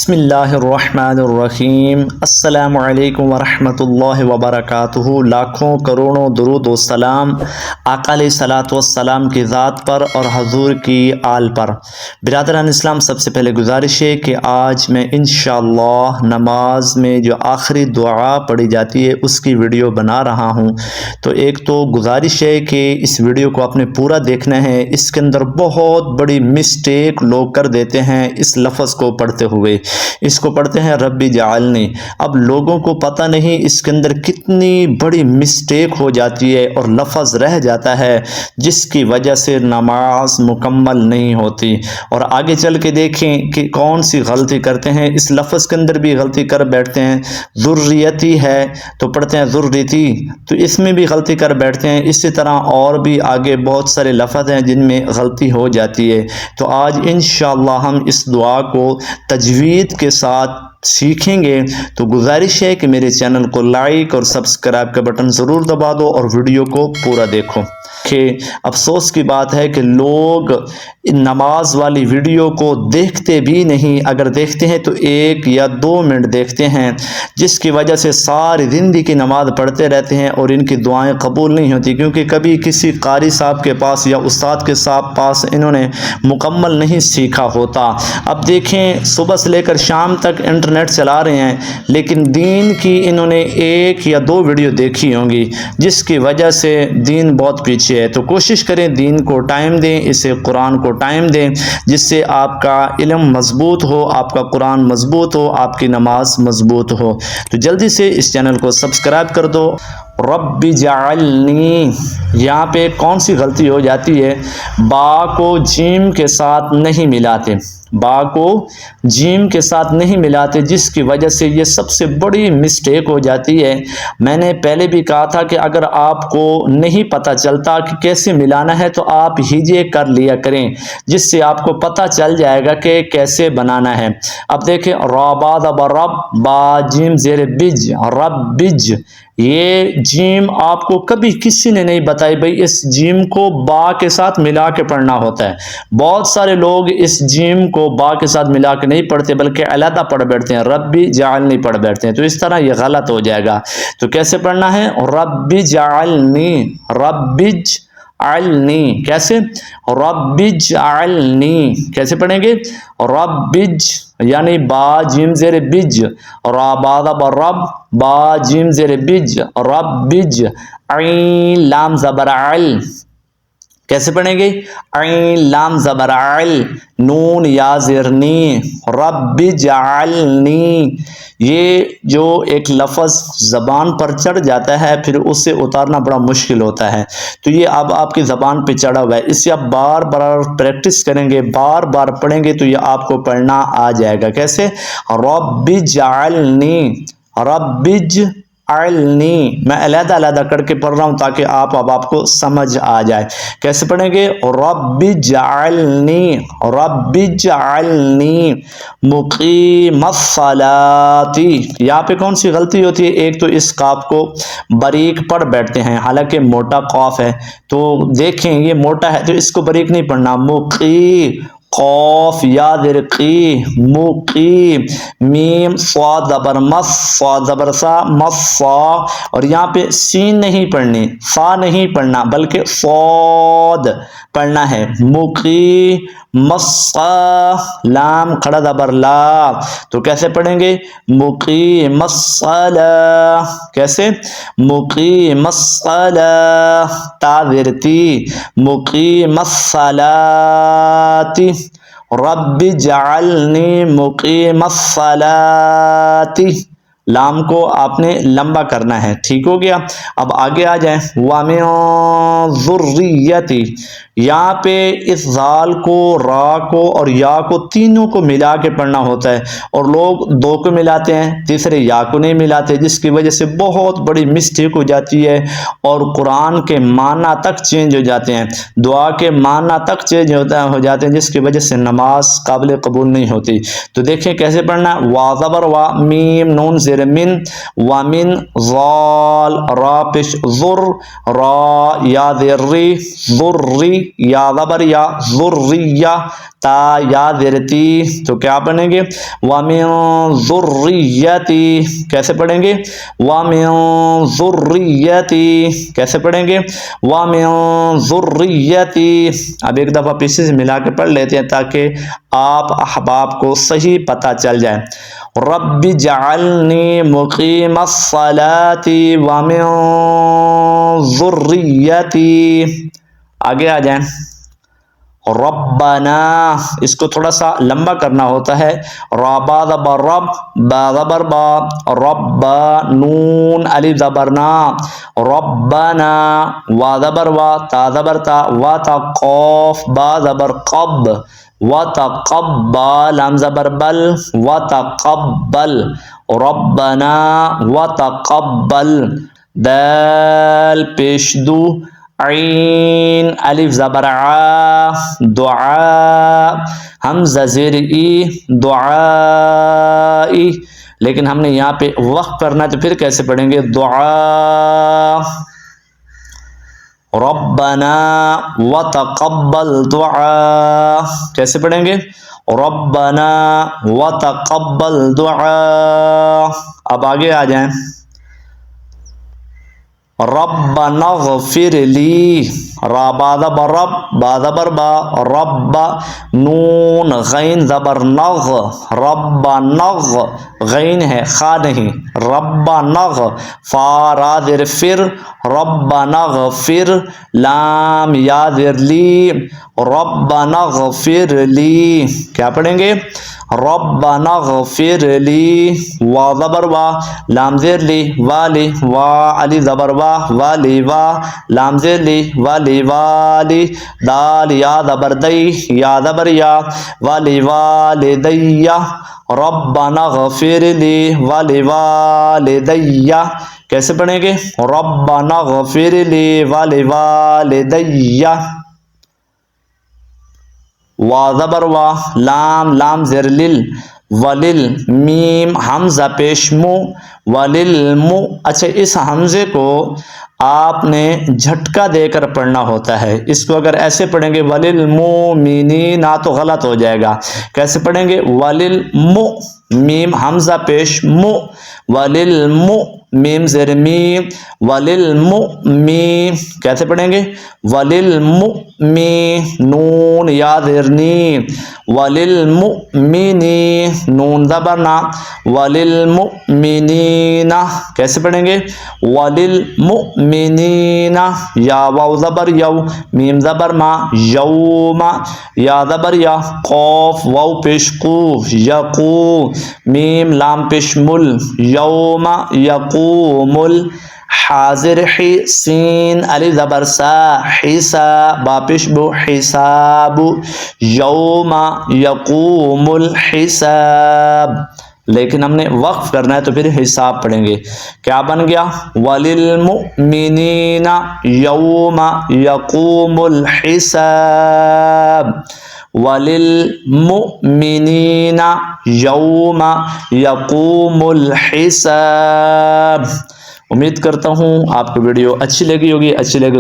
بسم اللہ الرحمن الرحیم۔ السلام علیکم ورحمۃ اللہ وبرکاتہ۔ لاکھوں کروڑوں درود و سلام آقا علیہ الصلوۃ والسلام کی ذات پر اور حضور کی آل پر۔ برادران اسلام، سب سے پہلے گزارش ہے کہ آج میں انشاءاللہ نماز میں جو آخری دعا پڑھی جاتی ہے اس کی ویڈیو بنا رہا ہوں۔ تو ایک تو گزارش ہے کہ اس ویڈیو کو آپ نے پورا دیکھنا ہے۔ اس کے اندر بہت بڑی مسٹیک لوگ کر دیتے ہیں اس لفظ کو پڑھتے ہوئے۔ اس کو پڑھتے ہیں ربی جعلنی۔ اب لوگوں کو پتہ نہیں اس کے اندر کتنی بڑی مسٹیک ہو جاتی ہے اور لفظ رہ جاتا ہے جس کی وجہ سے نماز مکمل نہیں ہوتی۔ اور آگے چل کے دیکھیں کہ کون سی غلطی کرتے ہیں۔ اس لفظ کے اندر بھی غلطی کر بیٹھتے ہیں۔ ذریتی ہے تو پڑھتے ہیں ذریتی، تو اس میں بھی غلطی کر بیٹھتے ہیں۔ اسی طرح اور بھی آگے بہت سارے لفظ ہیں جن میں غلطی ہو جاتی ہے۔ تو آج انشاءاللہ ہم اس دعا کو تجوید کے ساتھ سیکھیں گے۔ تو گزارش ہے کہ میرے چینل کو لائک اور سبسکرائب کا بٹن ضرور دبا دو اور ویڈیو کو پورا دیکھو۔ کہ افسوس کی بات ہے کہ لوگ نماز والی ویڈیو کو دیکھتے بھی نہیں، اگر دیکھتے ہیں تو 1 یا 2 منٹ دیکھتے ہیں، جس کی وجہ سے ساری زندگی کی نماز پڑھتے رہتے ہیں اور ان کی دعائیں قبول نہیں ہوتی، کیونکہ کبھی کسی قاری صاحب کے پاس یا استاد کے پاس انہوں نے مکمل نہیں سیکھا ہوتا۔ اب دیکھیں، صبح سے لے کر شام تک انٹرنیٹ چلا رہے ہیں، لیکن دین کی انہوں نے 1 یا 2 ویڈیو دیکھی ہوں گی، جس کی وجہ سے دین بہت پیچھے ہے۔ تو کوشش کریں دین کو ٹائم دیں، اسے قرآن کو ٹائم دیں، جس سے آپ کا علم مضبوط ہو، آپ کا قرآن مضبوط ہو، آپ کی نماز مضبوط ہو۔ تو جلدی سے اس چینل کو سبسکرائب کر دو۔ رب جعلنی، یہاں پہ کون سی غلطی ہو جاتی ہے؟ با کو جیم کے ساتھ نہیں ملاتے، با کو جیم کے ساتھ نہیں ملاتے، جس کی وجہ سے یہ سب سے بڑی مسٹیک ہو جاتی ہے۔ میں نے پہلے بھی کہا تھا کہ اگر آپ کو نہیں پتہ چلتا کہ کیسے ملانا ہے تو آپ ہیجے کر لیا کریں، جس سے آپ کو پتہ چل جائے گا کہ کیسے بنانا ہے۔ اب دیکھیں، رب با جیم زیر بج، رب بج، یہ جیم آپ کو کبھی کسی نے نہیں بتائی بھئی اس جیم کو با کے ساتھ ملا کے پڑھنا ہوتا ہے۔ بہت سارے لوگ اس جیم کو با کے ساتھ ملا کے نہیں پڑھتے بلکہ علیحدہ پڑھ بیٹھتے ہیں، ربی جعلنی پڑھ بیٹھتے ہیں، تو اس طرح یہ غلط ہو جائے گا۔ تو کیسے پڑھنا ہے؟ ربی جعلنی، ربی جعلنی، کیسے؟ ربی جعلنی، کیسے پڑھیں گے؟ ربج یعنی با جیم زیر بج، رب با جیم زیر بج، ربج، عین لام زبر عل، کیسے پڑھیں گے؟ عین لام زبر عل، نون یا زرنی، رب جعلنی۔ یہ جو ایک لفظ زبان پر چڑھ جاتا ہے پھر اس سے اتارنا بڑا مشکل ہوتا ہے، تو یہ اب آپ کی زبان پہ چڑھا ہوا ہے، اس سے آپ بار بار پریکٹس کریں گے، بار بار پڑھیں گے تو یہ آپ کو پڑھنا آ جائے گا۔ کیسے؟ رب جعلنی، رب جعلنی، میں علیحدہ علیحدہ کر کے پڑھ رہا ہوں تاکہ اب آپ کو سمجھ آ جائے۔ کیسے پڑھیں گے؟ رب جعلنی، رب جعلنی مقیم الصلاۃ۔ یہاں پہ کون سی غلطی ہوتی ہے؟ ایک تو اس قاف کو باریک پڑھ بیٹھتے ہیں، حالانکہ موٹا قاف ہے، تو دیکھیں یہ موٹا ہے تو اس کو باریک نہیں پڑھنا، مقی، قاف یا درقی، مقی، میم صاد زبر مس، صاد زبر سا، مس صا، اور یہاں پہ سین نہیں پڑھنی، فا نہیں پڑھنا بلکہ صاد پڑھنا ہے، مقی مسا، لام کھڑا زبر لا، تو کیسے پڑھیں گے؟ مقیم الصلاۃ، کیسے؟ مقیم الصلاۃ، تا ورتی، مقیم الصلاۃ، رب جعلنی مقیم الصلاۃ، لام کو آپ نے لمبا کرنا ہے، ٹھیک ہو گیا۔ اب آگے آ جائیں، وَمِن ذُرِّيَّتِي، یہاں پہ اس ذال کو، را کو اور یا کو تینوں کو ملا کے پڑھنا ہوتا ہے، اور لوگ 2 کو ملاتے ہیں، تیسرے یا کو نہیں ملاتے، جس کی وجہ سے بہت بڑی مسٹیک ہو جاتی ہے اور قرآن کے معنی تک چینج ہو جاتے ہیں، دعا کے معنی تک چینج ہو جاتے ہیں، جس کی وجہ سے نماز قابل قبول نہیں ہوتی۔ تو دیکھیں کیسے پڑھنا، وا زبر وا، میم نون زیر من، ومن ضال، را پیش ذر، را یا ذری، ذری، یا زبر یا ذریہ تا یا زیر تی تو کیا پڑھیں گے وَمِن ذُرِّيَّتِي کیسے پڑھیں گے وَمِن ذُرِّيَّتِي کیسے پڑھیں گے وَمِن ذُرِّيَّتِي اب ایک دفعہ پیچھے سے ملا کے پڑھ لیتے ہیں تاکہ آپ احباب کو صحیح پتہ چل جائے رب اجعلنی مقیم الصلاۃ ومن ذریتی آگے آ جائیں ربنا اس کو تھوڑا سا لمبا کرنا ہوتا ہے را با زبر رب با زبر با رب نون الف زبر نا ربنا وا زبر وا تا زبر تا وا تا قاف با زبر قب وتقبل لام زبر بل وتقبل ربنا وتقبل دال پیش دو عین الف زبر ع دعاء حمزہ زیر ای دعائی لیکن ہم نے یہاں پہ وقف کرنا ہے تو پھر کیسے پڑھیں گے دعاء ربنا وتقبل دعاء کیسے پڑھیں گے ربنا وتقبل دعاء اب آگے آ جائیں ربنا اغفر لی را با زبر رب با زبر با رب نون غین زبر نغ رب نغ غین ہے خا نہیں رب نغ فا را زیر فر رب نغفر لام یا زیر لی رب نغفر لی کیا پڑھیں گے رب نغفر لی وا زبر وا لام زیر لی والی وا علی زبر وا والی وا لام زیر لی والی والی دال یا زبر دی یا زبر یا والی والدی ربنا اغفر لی والی والدی کیسے پڑھیں گے ربنا اغفر لی والی والدی وا زبر وا لام لام زیر لل ولل میم حمزہ پیش مو وللمو اچھا اس حمزے کو آپ نے جھٹکا دے کر پڑھنا ہوتا ہے اس کو اگر ایسے پڑھیں گے وللمؤمنین تو غلط ہو جائے گا کیسے پڑھیں گے وللمو میم حمزہ پیش مو وللمو میم زیر میم وللمؤمن کیسے پڑھیں گے وللمؤمن نون یا زیر نی وللمؤمنین نون زبر نا وللمؤمنین کیسے پڑھیں گے وللمؤمنین یا واو زبر یو میم زبر ما یوم یا زبر یا قاف واو پیش قو یقو میم لام پیش مل یوم یقوم حاضر حی سین الف زبر سا حسا با پیش بو حساب یوم یقوم الحساب لیکن ہم نے وقف کرنا ہے تو پھر حساب پڑھیں گے کیا بن گیا وللمؤمنین یوم یقوم الحساب وللمؤمنین یوم یقوم الحساب امید کرتا ہوں آپ کو ویڈیو اچھی لگی ہوگی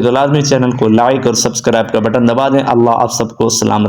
تو لازمی چینل کو لائک اور سبسکرائب کا بٹن دبا دیں اللہ آپ سب کو سلامت